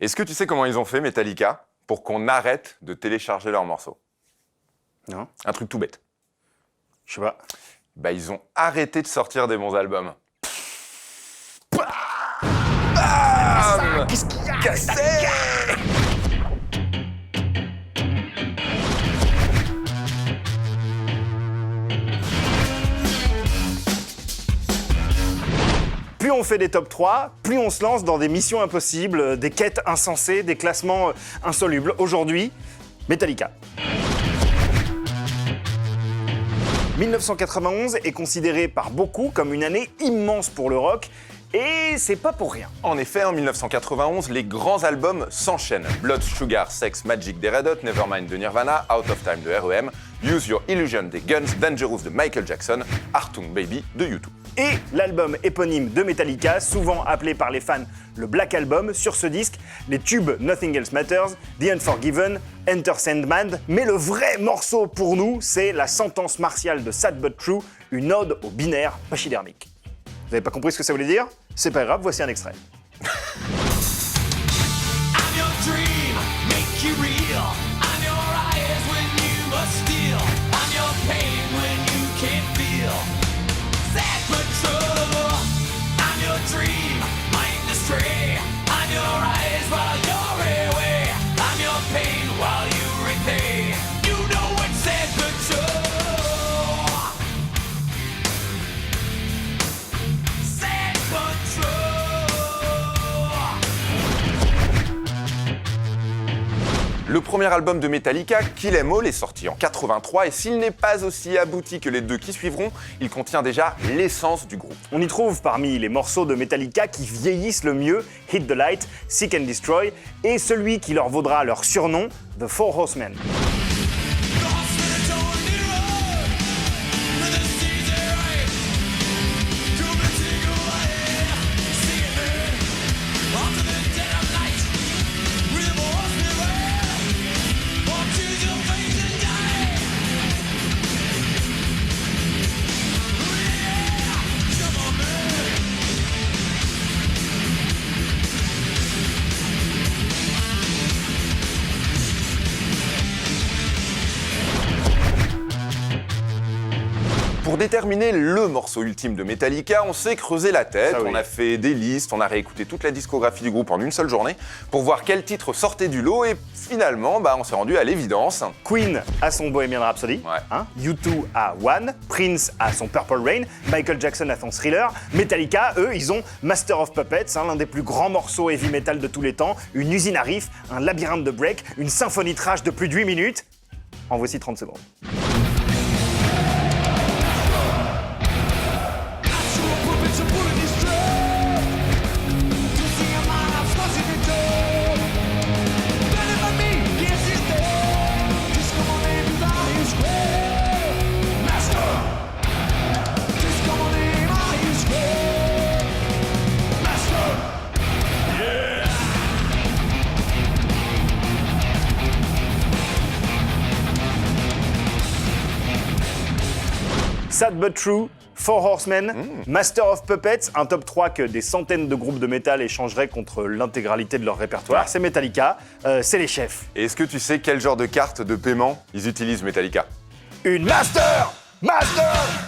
Est-ce que tu sais comment ils ont fait, Metallica, pour qu'on arrête de télécharger leurs morceaux? Non. Un truc tout bête. Je sais pas. Bah, ils ont arrêté de sortir des bons albums. Bam! Qu'est-ce qu'il y a? Cassé! Plus on fait des top 3, plus on se lance dans des missions impossibles, des quêtes insensées, des classements insolubles. Aujourd'hui, Metallica. 1991 est considéré par beaucoup comme une année immense pour le rock, et c'est pas pour rien. En effet, en 1991, les grands albums s'enchaînent. Blood, Sugar, Sex, Magic des Red Hot, Nevermind de Nirvana, Out of Time de R.E.M., Use Your Illusion des Guns, Dangerous de Michael Jackson, Artung Baby de U2. Et l'album éponyme de Metallica, souvent appelé par les fans le Black Album, sur ce disque, les tubes Nothing Else Matters, The Unforgiven, Enter Sandman, mais le vrai morceau pour nous, c'est la sentence martiale de Sad But True, une ode au binaire pachydermique. Vous n'avez pas compris ce que ça voulait dire? C'est pas grave, voici un extrait. Le premier album de Metallica, Kill 'Em All, est sorti en 83 et s'il n'est pas aussi abouti que les deux qui suivront, il contient déjà l'essence du groupe. On y trouve parmi les morceaux de Metallica qui vieillissent le mieux Hit the Light, Seek and Destroy et celui qui leur vaudra leur surnom, The Four Horsemen. Pour déterminer le morceau ultime de Metallica, on s'est creusé la tête, Ah oui. on a fait des listes, on a réécouté toute la discographie du groupe en une seule journée pour voir quel titre sortait du lot et finalement, on s'est rendu à l'évidence. Queen a son Bohemian Rhapsody, Ouais. U2 a One, Prince a son Purple Rain, Michael Jackson a son Thriller, Metallica, eux, ils ont Master of Puppets, l'un des plus grands morceaux heavy metal de tous les temps, une usine à riffs, un labyrinthe de break, une symphonie de rage de plus de 8 minutes. En voici 30 secondes. Sad But True, Four Horsemen, Master of Puppets, un top 3 que des centaines de groupes de métal échangeraient contre l'intégralité de leur répertoire. C'est Metallica, c'est les chefs. Et est-ce que tu sais quel genre de carte de paiement ils utilisent, Metallica? Une Master! Master!